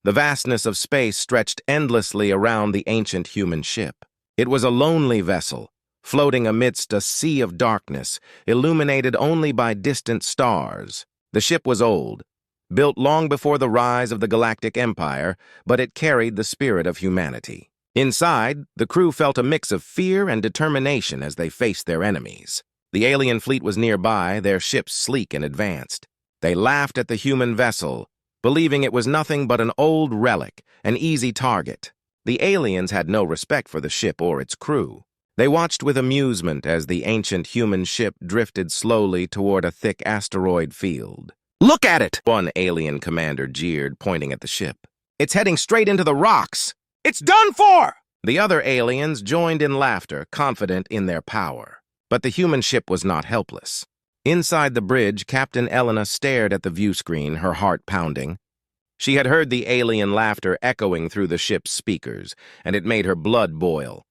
The vastness of space stretched endlessly around the ancient human ship. It was a lonely vessel, floating amidst a sea of darkness, illuminated only by distant stars. The ship was old, built long before the rise of the Galactic Empire, but it carried the spirit of humanity. Inside, the crew felt a mix of fear and determination as they faced their enemies. The alien fleet was nearby, their ships sleek and advanced. They laughed at the human vessel, believing it was nothing but an old relic, an easy target. The aliens had no respect for the ship or its crew. They watched with amusement as the ancient human ship drifted slowly toward a thick asteroid field. "Look at it!" One alien commander jeered, pointing at the ship. "It's heading straight into the rocks! "It's done for!" The other aliens joined in laughter, confident in their power. But the human ship was not helpless. Inside the bridge, Captain Elena stared at the view screen, her heart pounding. She had heard the alien laughter echoing through the ship's speakers, and it made her blood boil.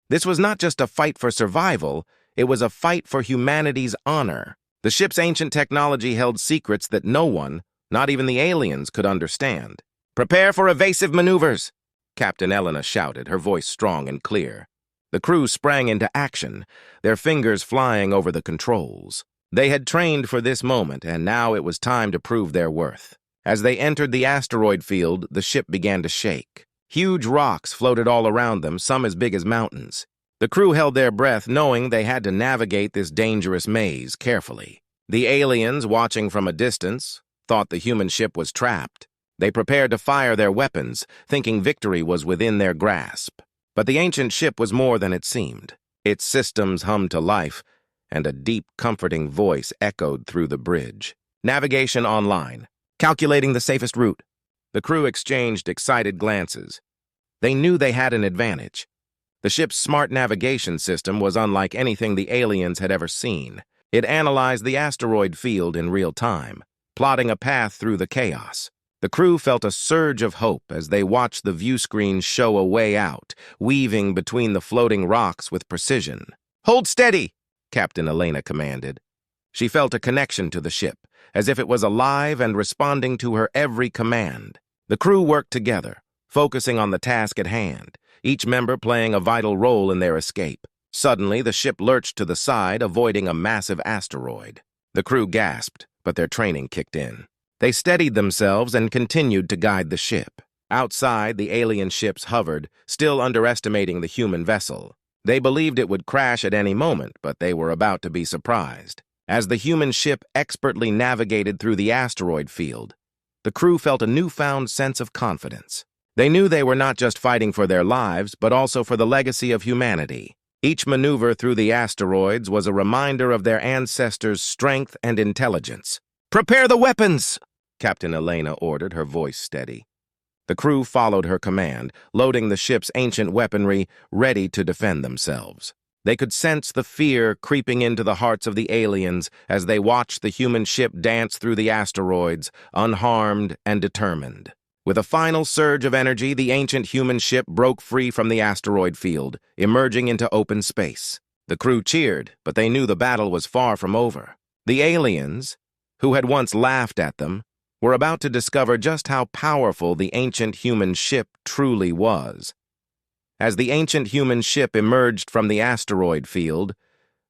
This was not just a fight for survival, it was a fight for humanity's honor. The ship's ancient technology held secrets that no one, not even the aliens, could understand. "Prepare for evasive maneuvers!" Captain Elena shouted, her voice strong and clear. The crew sprang into action, their fingers flying over the controls. They had trained for this moment, and now it was time to prove their worth. As they entered the asteroid field, the ship began to shake. Huge rocks floated all around them, some as big as mountains. The crew held their breath, knowing they had to navigate this dangerous maze carefully. The aliens, watching from a distance, thought the human ship was trapped. They prepared to fire their weapons, thinking victory was within their grasp. But the ancient ship was more than it seemed. Its systems hummed to life, and a deep, comforting voice echoed through the bridge. "Navigation online. Calculating the safest route." The crew exchanged excited glances. They knew they had an advantage. The ship's smart navigation system was unlike anything the aliens had ever seen. It analyzed the asteroid field in real time, plotting a path through the chaos. The crew felt a surge of hope as they watched the view screen show a way out, weaving between the floating rocks with precision. "Hold steady!" Captain Elena commanded. She felt a connection to the ship, as if it was alive and responding to her every command. The crew worked together, focusing on the task at hand, each member playing a vital role in their escape. Suddenly, the ship lurched to the side, avoiding a massive asteroid. The crew gasped, but their training kicked in. They steadied themselves and continued to guide the ship. Outside, the alien ships hovered, still underestimating the human vessel. They believed it would crash at any moment, but they were about to be surprised. As the human ship expertly navigated through the asteroid field, the crew felt a newfound sense of confidence. They knew they were not just fighting for their lives, but also for the legacy of humanity. Each maneuver through the asteroids was a reminder of their ancestors' strength and intelligence. "Prepare the weapons!" Captain Elena ordered, her voice steady. The crew followed her command, loading the ship's ancient weaponry, ready to defend themselves. They could sense the fear creeping into the hearts of the aliens as they watched the human ship dance through the asteroids, unharmed and determined. With a final surge of energy, the ancient human ship broke free from the asteroid field, emerging into open space. The crew cheered, but they knew the battle was far from over. The aliens, who had once laughed at them, were about to discover just how powerful the ancient human ship truly was. As the ancient human ship emerged from the asteroid field,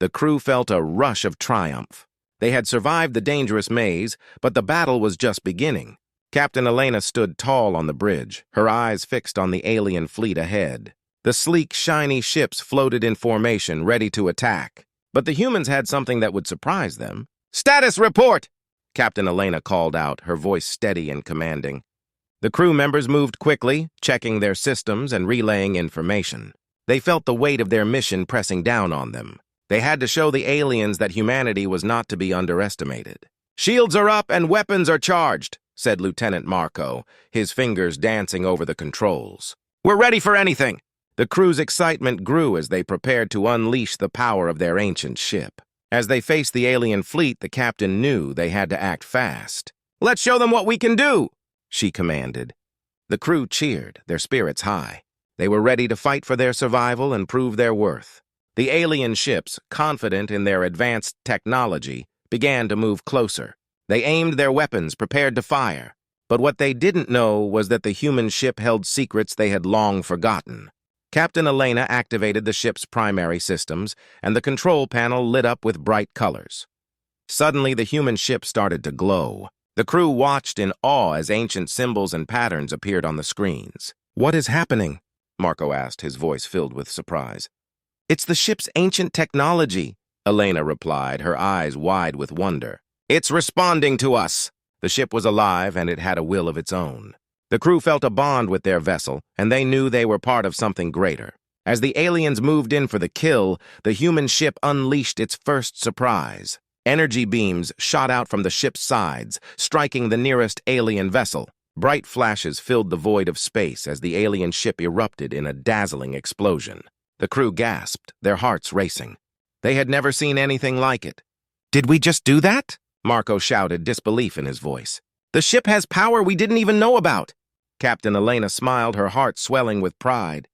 the crew felt a rush of triumph. They had survived the dangerous maze, but the battle was just beginning. Captain Elena stood tall on the bridge, her eyes fixed on the alien fleet ahead. The sleek, shiny ships floated in formation, ready to attack. But the humans had something that would surprise them. "Status report!" Captain Elena called out, her voice steady and commanding. The crew members moved quickly, checking their systems and relaying information. They felt the weight of their mission pressing down on them. They had to show the aliens that humanity was not to be underestimated. "Shields are up and weapons are charged," said Lieutenant Marco, his fingers dancing over the controls. "We're ready for anything." The crew's excitement grew as they prepared to unleash the power of their ancient ship. As they faced the alien fleet, the captain knew they had to act fast. "Let's show them what we can do," she commanded. The crew cheered, their spirits high. They were ready to fight for their survival and prove their worth. The alien ships, confident in their advanced technology, began to move closer. They aimed their weapons, prepared to fire. But what they didn't know was that the human ship held secrets they had long forgotten. Captain Elena activated the ship's primary systems, and the control panel lit up with bright colors. Suddenly, the human ship started to glow. The crew watched in awe as ancient symbols and patterns appeared on the screens. "What is happening?" Marco asked, his voice filled with surprise. "It's the ship's ancient technology," Elena replied, her eyes wide with wonder. "It's responding to us." The ship was alive, and it had a will of its own. The crew felt a bond with their vessel, and they knew they were part of something greater. As the aliens moved in for the kill, the human ship unleashed its first surprise. Energy beams shot out from the ship's sides, striking the nearest alien vessel. Bright flashes filled the void of space as the alien ship erupted in a dazzling explosion. The crew gasped, their hearts racing. They had never seen anything like it. "Did we just do that?" Marco shouted, disbelief in his voice. "The ship has power we didn't even know about." Captain Elena smiled, her heart swelling with pride.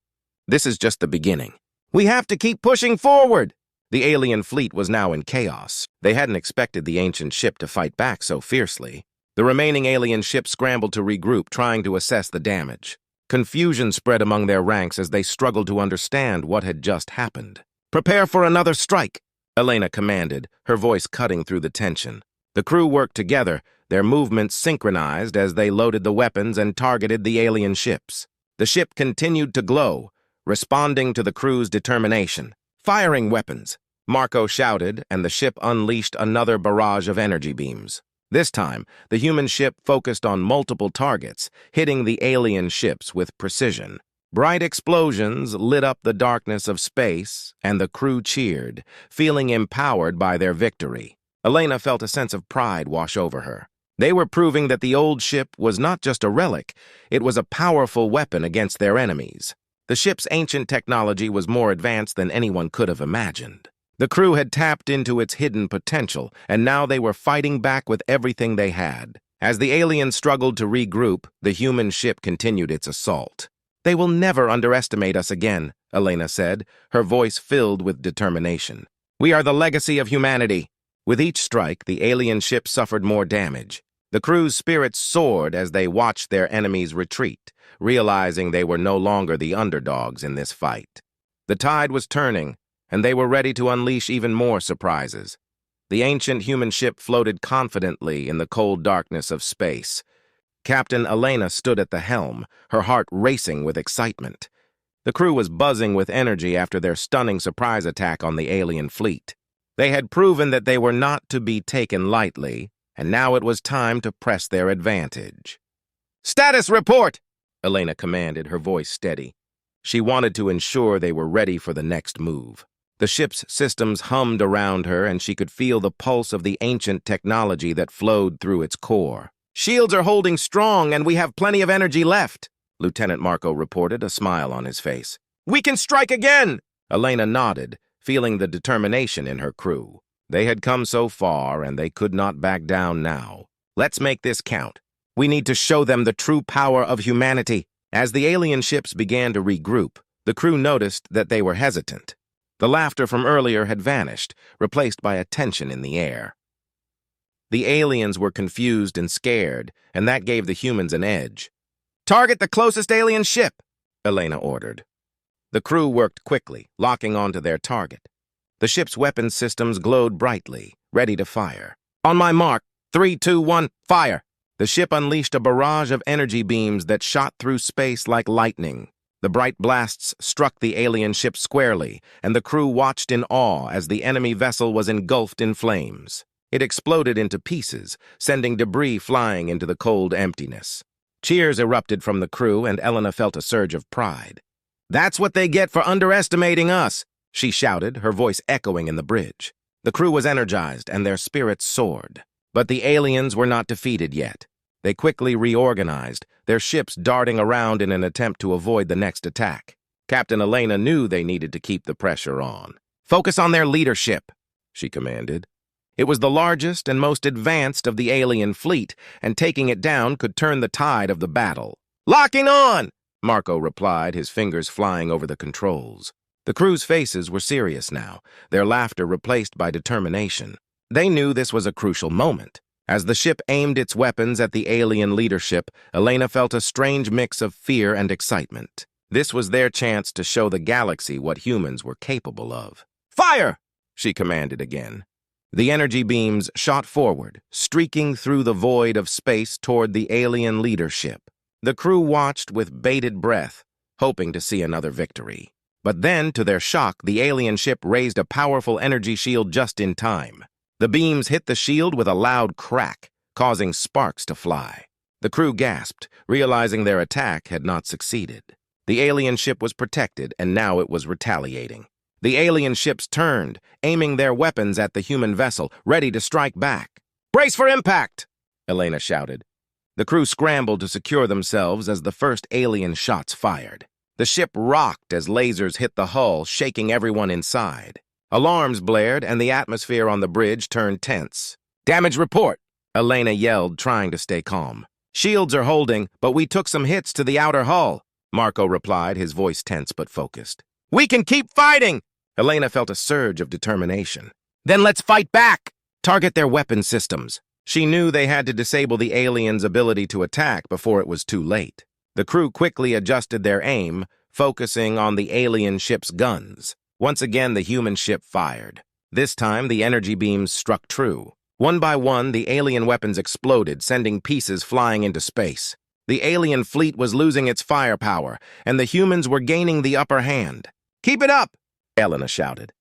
"This is just the beginning. We have to keep pushing forward." The alien fleet was now in chaos. They hadn't expected the ancient ship to fight back so fiercely. The remaining alien ships scrambled to regroup, trying to assess the damage. Confusion spread among their ranks as they struggled to understand what had just happened. "Prepare for another strike," Elena commanded, her voice cutting through the tension. The crew worked together, their movements synchronized as they loaded the weapons and targeted the alien ships. The ship continued to glow, responding to the crew's determination. "Firing weapons," Marco shouted, and the ship unleashed another barrage of energy beams. This time, the human ship focused on multiple targets, hitting the alien ships with precision. Bright explosions lit up the darkness of space, and the crew cheered, feeling empowered by their victory. Elena felt a sense of pride wash over her. They were proving that the old ship was not just a relic, it was a powerful weapon against their enemies. The ship's ancient technology was more advanced than anyone could have imagined. The crew had tapped into its hidden potential, and now they were fighting back with everything they had. As the aliens struggled to regroup, the human ship continued its assault. "They will never underestimate us again," Elena said, her voice filled with determination. "We are the legacy of humanity." With each strike, the alien ship suffered more damage. The crew's spirits soared as they watched their enemies retreat, realizing they were no longer the underdogs in this fight. The tide was turning, and they were ready to unleash even more surprises. The ancient human ship floated confidently in the cold darkness of space. Captain Elena stood at the helm, her heart racing with excitement. The crew was buzzing with energy after their stunning surprise attack on the alien fleet. They had proven that they were not to be taken lightly, and now it was time to press their advantage. "Status report!" Elena commanded, her voice steady. She wanted to ensure they were ready for the next move. The ship's systems hummed around her, and she could feel the pulse of the ancient technology that flowed through its core. "Shields are holding strong, and we have plenty of energy left," Lieutenant Marco reported, a smile on his face. "We can strike again!" Elena nodded, feeling the determination in her crew. They had come so far, and they could not back down now. "Let's make this count. We need to show them the true power of humanity." As the alien ships began to regroup, the crew noticed that they were hesitant. The laughter from earlier had vanished, replaced by a tension in the air. The aliens were confused and scared, and that gave the humans an edge. "Target the closest alien ship," Elena ordered. The crew worked quickly, locking onto their target. The ship's weapons systems glowed brightly, ready to fire. "On my mark, 3, 2, 1, fire!" The ship unleashed a barrage of energy beams that shot through space like lightning. The bright blasts struck the alien ship squarely, and the crew watched in awe as the enemy vessel was engulfed in flames. It exploded into pieces, sending debris flying into the cold emptiness. Cheers erupted from the crew, and Elena felt a surge of pride. "That's what they get for underestimating us," she shouted, her voice echoing in the bridge. The crew was energized, and their spirits soared. But the aliens were not defeated yet. They quickly reorganized, their ships darting around in an attempt to avoid the next attack. Captain Elena knew they needed to keep the pressure on. "Focus on their leadership," she commanded. It was the largest and most advanced of the alien fleet, and taking it down could turn the tide of the battle. "Locking on!" Marco replied, his fingers flying over the controls. The crew's faces were serious now, their laughter replaced by determination. They knew this was a crucial moment. As the ship aimed its weapons at the alien leadership, Elena felt a strange mix of fear and excitement. This was their chance to show the galaxy what humans were capable of. "Fire!" she commanded again. The energy beams shot forward, streaking through the void of space toward the alien leadership. The crew watched with bated breath, hoping to see another victory. But then, to their shock, the alien ship raised a powerful energy shield just in time. The beams hit the shield with a loud crack, causing sparks to fly. The crew gasped, realizing their attack had not succeeded. The alien ship was protected, and now it was retaliating. The alien ships turned, aiming their weapons at the human vessel, ready to strike back. "Brace for impact!" Elena shouted. The crew scrambled to secure themselves as the first alien shots fired. The ship rocked as lasers hit the hull, shaking everyone inside. Alarms blared, and the atmosphere on the bridge turned tense. "Damage report!" Elena yelled, trying to stay calm. "Shields are holding, but we took some hits to the outer hull," Marco replied, his voice tense but focused. "We can keep fighting!" Elena felt a surge of determination. "Then let's fight back! Target their weapon systems." She knew they had to disable the aliens' ability to attack before it was too late. The crew quickly adjusted their aim, focusing on the alien ship's guns. Once again, the human ship fired. This time, the energy beams struck true. One by one, the alien weapons exploded, sending pieces flying into space. The alien fleet was losing its firepower, and the humans were gaining the upper hand. "Keep it up!" Elena shouted.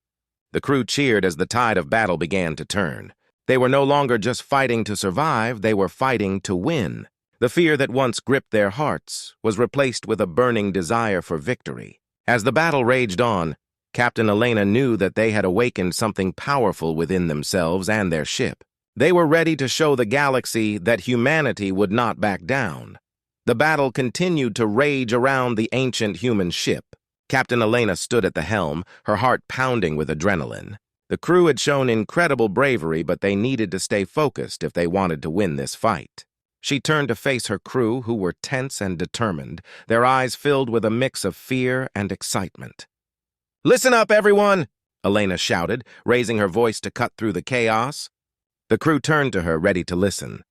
The crew cheered as the tide of battle began to turn. They were no longer just fighting to survive, they were fighting to win. The fear that once gripped their hearts was replaced with a burning desire for victory. As the battle raged on, Captain Elena knew that they had awakened something powerful within themselves and their ship. They were ready to show the galaxy that humanity would not back down. The battle continued to rage around the ancient human ship. Captain Elena stood at the helm, her heart pounding with adrenaline. The crew had shown incredible bravery, but they needed to stay focused if they wanted to win this fight. She turned to face her crew, who were tense and determined, their eyes filled with a mix of fear and excitement. "Listen up, everyone!" Elena shouted, raising her voice to cut through the chaos. The crew turned to her, ready to listen.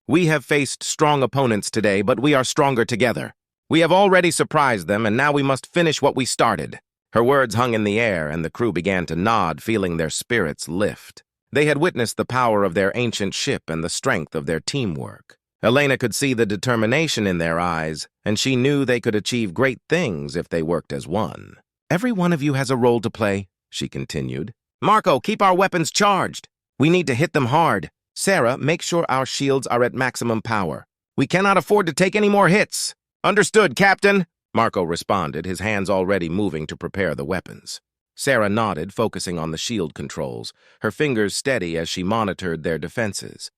"We have faced strong opponents today, but we are stronger together. We have already surprised them, and now we must finish what we started." Her words hung in the air, and the crew began to nod, feeling their spirits lift. They had witnessed the power of their ancient ship and the strength of their teamwork. Elena could see the determination in their eyes, and she knew they could achieve great things if they worked as one. "Every one of you has a role to play," she continued. "Marco, keep our weapons charged. We need to hit them hard. Sarah, make sure our shields are at maximum power. We cannot afford to take any more hits." "Understood, Captain," Marco responded, his hands already moving to prepare the weapons. Sarah nodded, focusing on the shield controls, her fingers steady as she monitored their defenses.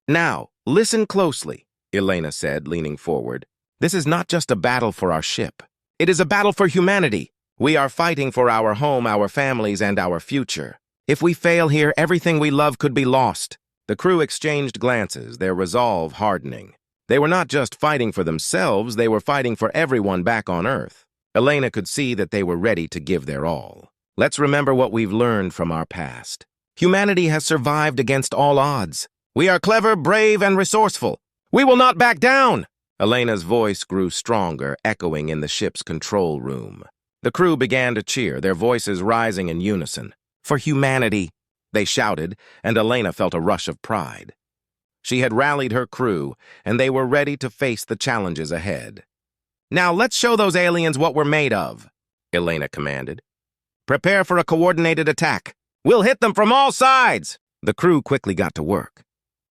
"Now, listen closely," Elena said, leaning forward. "This is not just a battle for our ship. It is a battle for humanity. We are fighting for our home, our families, and our future. If we fail here, everything we love could be lost." The crew exchanged glances, their resolve hardening. They were not just fighting for themselves, they were fighting for everyone back on Earth. Elena could see that they were ready to give their all. "Let's remember what we've learned from our past. Humanity has survived against all odds. We are clever, brave, and resourceful. We will not back down!" Elena's voice grew stronger, echoing in the ship's control room. The crew began to cheer, their voices rising in unison. "For humanity!" they shouted, and Elena felt a rush of pride. She had rallied her crew, and they were ready to face the challenges ahead. "Now let's show those aliens what we're made of," Elena commanded. "Prepare for a coordinated attack. We'll hit them from all sides!" The crew quickly got to work.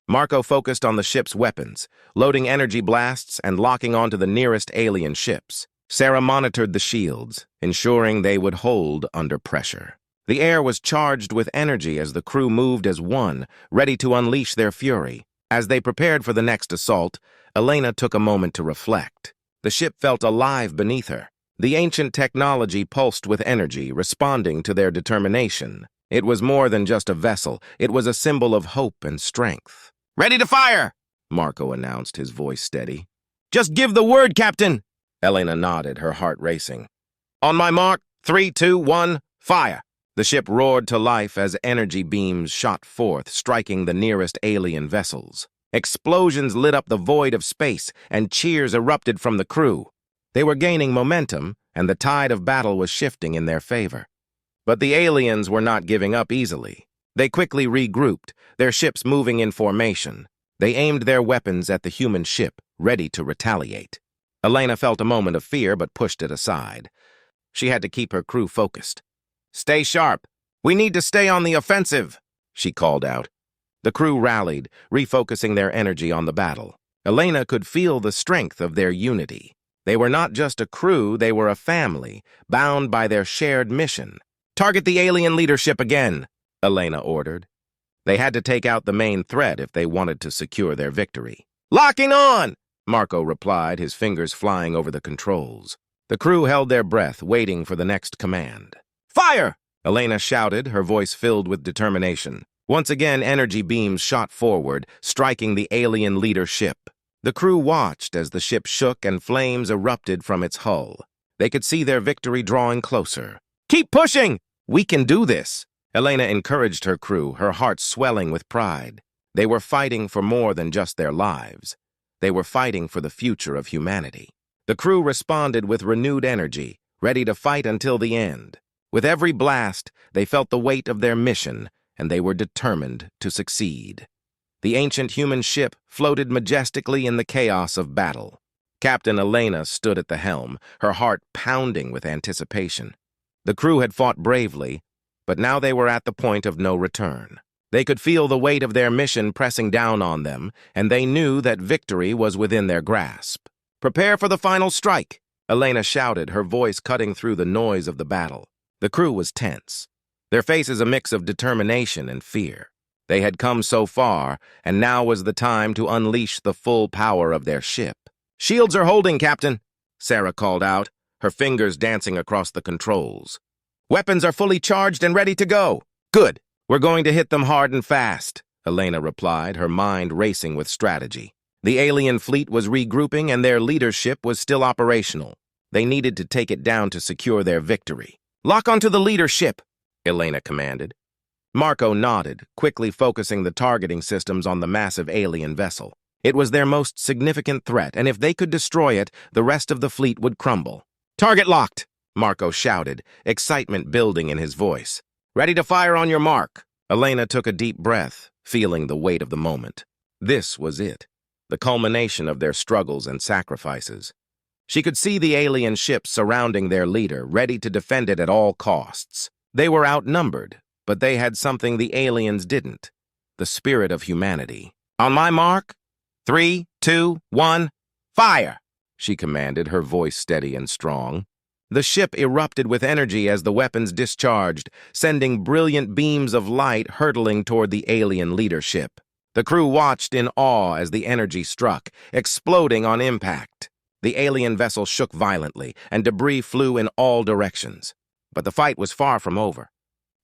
Marco focused on the ship's weapons, loading energy blasts and locking onto the nearest alien ships. Sarah monitored the shields, ensuring they would hold under pressure. The air was charged with energy as the crew moved as one, ready to unleash their fury. As they prepared for the next assault, Elena took a moment to reflect. The ship felt alive beneath her. The ancient technology pulsed with energy, responding to their determination. It was more than just a vessel. It was a symbol of hope and strength. "Ready to fire!" Marco announced, his voice steady. "Just give the word, Captain!" Elena nodded, her heart racing. "On my mark, 3, 2, 1, fire!" The ship roared to life as energy beams shot forth, striking the nearest alien vessels. Explosions lit up the void of space, and cheers erupted from the crew. They were gaining momentum, and the tide of battle was shifting in their favor. But the aliens were not giving up easily. They quickly regrouped, their ships moving in formation. They aimed their weapons at the human ship, ready to retaliate. Elena felt a moment of fear, but pushed it aside. She had to keep her crew focused. "Stay sharp. We need to stay on the offensive," she called out. The crew rallied, refocusing their energy on the battle. Elena could feel the strength of their unity. They were not just a crew, they were a family, bound by their shared mission. "Target the alien leadership again," Elena ordered. They had to take out the main threat if they wanted to secure their victory. "Locking on!" Marco replied, his fingers flying over the controls. The crew held their breath, waiting for the next command. "Fire!" Elena shouted, her voice filled with determination. Once again, energy beams shot forward, striking the alien leader ship. The crew watched as the ship shook and flames erupted from its hull. They could see their victory drawing closer. "Keep pushing! We can do this!" Elena encouraged her crew, her heart swelling with pride. They were fighting for more than just their lives. They were fighting for the future of humanity. The crew responded with renewed energy, ready to fight until the end. With every blast, they felt the weight of their mission, and they were determined to succeed. The ancient human ship floated majestically in the chaos of battle. Captain Elena stood at the helm, her heart pounding with anticipation. The crew had fought bravely, but now they were at the point of no return. They could feel the weight of their mission pressing down on them, and they knew that victory was within their grasp. "Prepare for the final strike," Elena shouted, her voice cutting through the noise of the battle. The crew was tense, their faces a mix of determination and fear. They had come so far, and now was the time to unleash the full power of their ship. "Shields are holding, Captain," Sarah called out, her fingers dancing across the controls. "Weapons are fully charged and ready to go." "Good. We're going to hit them hard and fast," Elena replied, her mind racing with strategy. The alien fleet was regrouping, and their leadership was still operational. They needed to take it down to secure their victory. "Lock onto the leadership," Elena commanded. Marco nodded, quickly focusing the targeting systems on the massive alien vessel. It was their most significant threat, and if they could destroy it, the rest of the fleet would crumble. "Target locked," Marco shouted, excitement building in his voice. "Ready to fire on your mark." Elena took a deep breath, feeling the weight of the moment. This was it, the culmination of their struggles and sacrifices. She could see the alien ship surrounding their leader, ready to defend it at all costs. They were outnumbered, but they had something the aliens didn't: the spirit of humanity. "On my mark, 3, 2, 1, fire!" she commanded, her voice steady and strong. The ship erupted with energy as the weapons discharged, sending brilliant beams of light hurtling toward the alien leadership. The crew watched in awe as the energy struck, exploding on impact. The alien vessel shook violently, and debris flew in all directions. But the fight was far from over.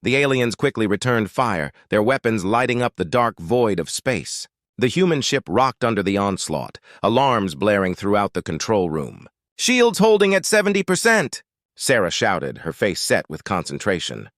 The aliens quickly returned fire, their weapons lighting up the dark void of space. The human ship rocked under the onslaught, alarms blaring throughout the control room. "Shields holding at 70%, Sarah shouted, her face set with concentration.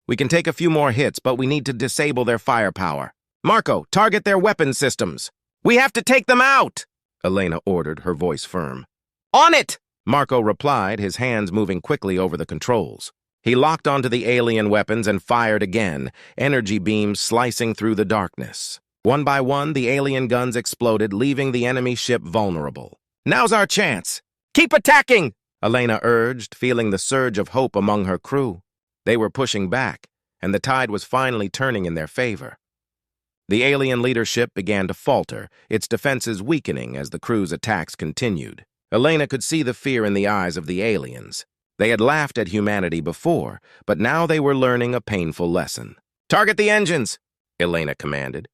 "We can take a few more hits, but we need to disable their firepower. Marco, target their weapon systems." "We have to take them out," Elena ordered, her voice firm. "On it!" Marco replied, his hands moving quickly over the controls. He locked onto the alien weapons and fired again, energy beams slicing through the darkness. One by one, the alien guns exploded, leaving the enemy ship vulnerable. "Now's our chance. Keep attacking," Elena urged, feeling the surge of hope among her crew. They were pushing back, and the tide was finally turning in their favor. The alien leadership began to falter, its defenses weakening as the crew's attacks continued. Elena could see the fear in the eyes of the aliens. They had laughed at humanity before, but now they were learning a painful lesson. "Target the engines," Elena commanded.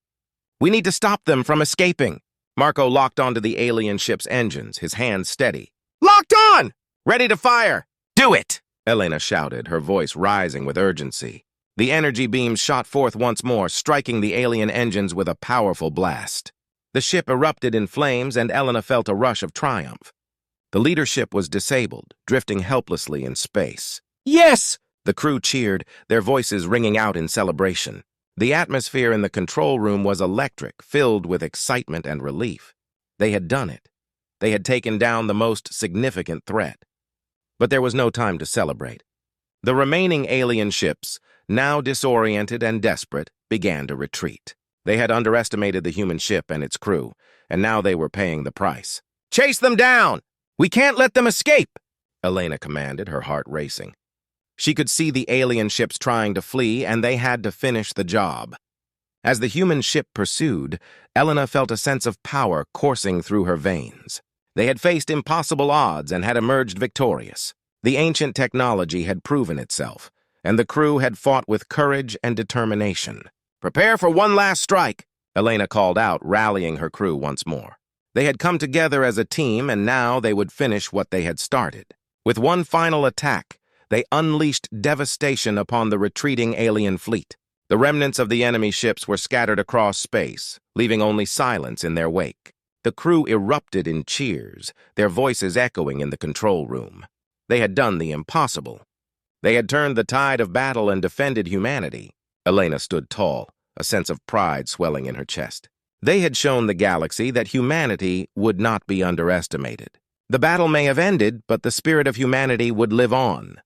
"We need to stop them from escaping." Marco locked onto the alien ship's engines, his hands steady. "Locked on! Ready to fire!" "Do it!" Elena shouted, her voice rising with urgency. The energy beams shot forth once more, striking the alien engines with a powerful blast. The ship erupted in flames, and Elena felt a rush of triumph. The leadership was disabled, drifting helplessly in space. "Yes!" The crew cheered, their voices ringing out in celebration. The atmosphere in the control room was electric, filled with excitement and relief. They had done it. They had taken down the most significant threat. But there was no time to celebrate. The remaining alien ships, now disoriented and desperate, began to retreat. They had underestimated the human ship and its crew, and now they were paying the price. Chase them down! We can't let them escape! Elena commanded, her heart racing. She could see the alien ships trying to flee, and they had to finish the job. As the human ship pursued, Elena felt a sense of power coursing through her veins. They had faced impossible odds and had emerged victorious. The ancient technology had proven itself, and the crew had fought with courage and determination. Prepare for one last strike, Elena called out, rallying her crew once more. They had come together as a team, and now they would finish what they had started. With one final attack, they unleashed devastation upon the retreating alien fleet. The remnants of the enemy ships were scattered across space, leaving only silence in their wake. The crew erupted in cheers, their voices echoing in the control room. They had done the impossible. They had turned the tide of battle and defended humanity. Elena stood tall, a sense of pride swelling in her chest. They had shown the galaxy that humanity would not be underestimated. The battle may have ended, but the spirit of humanity would live on.